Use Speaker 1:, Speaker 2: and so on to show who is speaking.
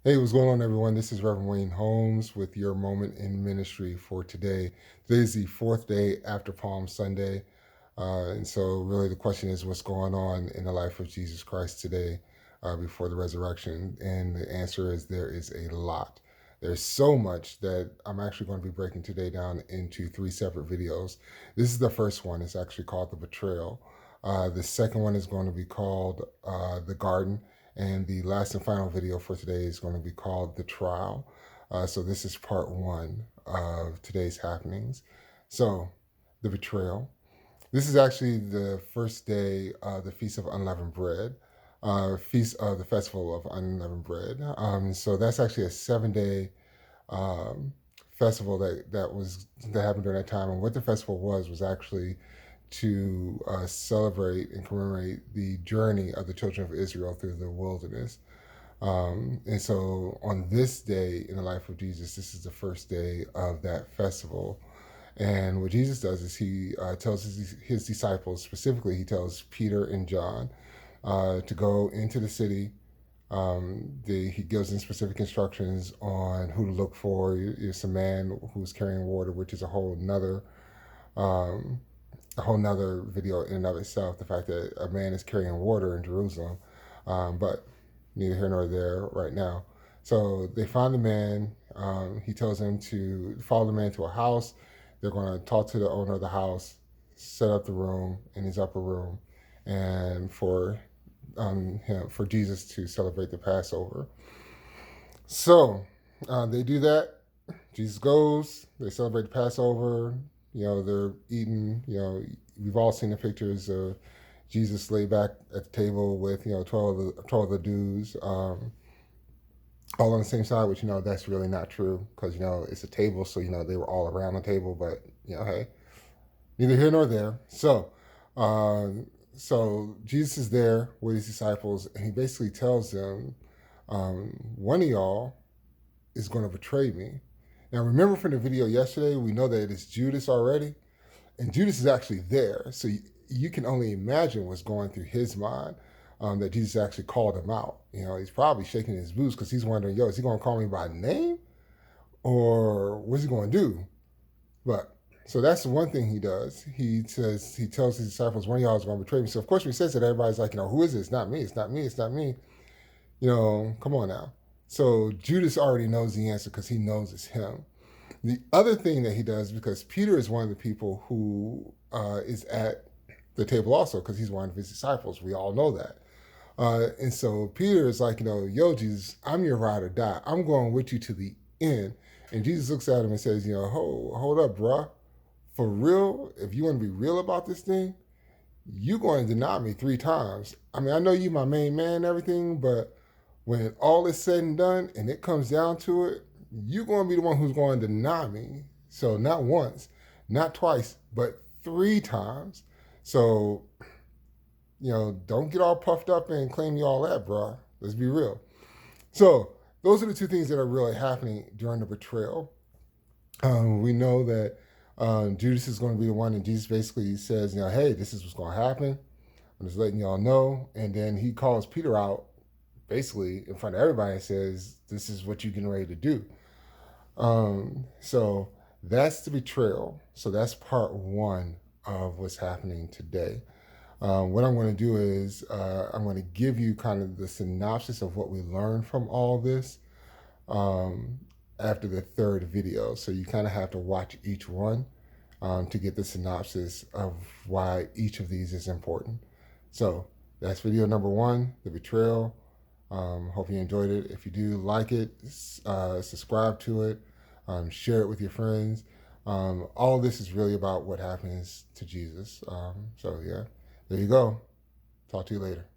Speaker 1: Hey, what's going on, everyone? This is Reverend Wayne Holmes with your moment in ministry for today. Today is the fourth day after Palm Sunday. And so, really, the question is what's going on in the life of Jesus Christ today before the resurrection? And the answer is there is a lot. There's so much that I'm actually going to be breaking today down into three separate videos. This is the first one, it's actually called The Betrayal. The second one is going to be called The Garden. And the last and final video for today is going to be called The Trial. So this is part one of today's happenings. So, the betrayal. This is actually the first day of the Feast of Unleavened Bread, Feast of the Festival of Unleavened Bread. So that's actually a 7 day um, festival that happened during that time. And what the festival was actually to celebrate and commemorate the journey of the children of Israel through the wilderness. And so on this day in the life of Jesus, this is the first day of that festival. And what Jesus does is he tells his disciples, specifically, he tells Peter and John to go into the city. He gives them specific instructions on who to look for. It's a man who's carrying water, which is um, a whole nother video in and of itself, the fact that a man is carrying water in Jerusalem. But neither here nor there right now. So they find the man. He tells them to follow the man to a house. They're going to talk to the owner of the house, set up the room in his upper room, and for Jesus to celebrate the Passover. So they do that. Jesus goes. They celebrate the Passover. They're eating. We've all seen the pictures of Jesus laid back at the table with 12 of the dudes, all on the same side. Which that's really not true because it's a table, so they were all around the table. But hey, neither here nor there. So Jesus is there with his disciples, and he basically tells them, one of y'all is going to betray me. Now, remember from the video yesterday, we know that it's Judas already, and Judas is actually there. So you can only imagine what's going through his mind, that Jesus actually called him out. He's probably shaking his boots because he's wondering, is he going to call me by name? Or what's he going to do? But so that's the one thing he does. He tells his disciples, one of y'all is going to betray me. So of course, when he says that, everybody's like, who is it? It's not me. It's not me. It's not me. Come on now. So Judas already knows the answer because he knows it's him. The other thing that he does, because Peter is one of the people who is at the table also, because he's one of his disciples. We all know that. And so Peter is like, yo, Jesus, I'm your ride or die. I'm going with you to the end. And Jesus looks at him and says, hold up, bruh. For real, if you want to be real about this thing, you're going to deny me 3 times. I mean, I know you my main man and everything, but when all is said and done and it comes down to it, you're going to be the one who's going to deny me. So not once, not twice, but 3 times. So, don't get all puffed up and claim you all that, bruh. Let's be real. So those are the two things that are really happening during the betrayal. We know that Judas is going to be the one, and Jesus basically says, hey, this is what's going to happen. I'm just letting y'all know. And then he calls Peter out basically in front of everybody and says, this is what you're getting ready to do. So that's the betrayal. So that's part one of what's happening today. What I'm going to do is I'm going to give you kind of the synopsis of what we learned from all this after the third video. So you kind of have to watch each one to get the synopsis of why each of these is important. So that's video number one, the betrayal. Hope you enjoyed it. If you do like it, subscribe to it, share it with your friends. All of this is really about what happens to Jesus. So yeah, there you go. Talk to you later.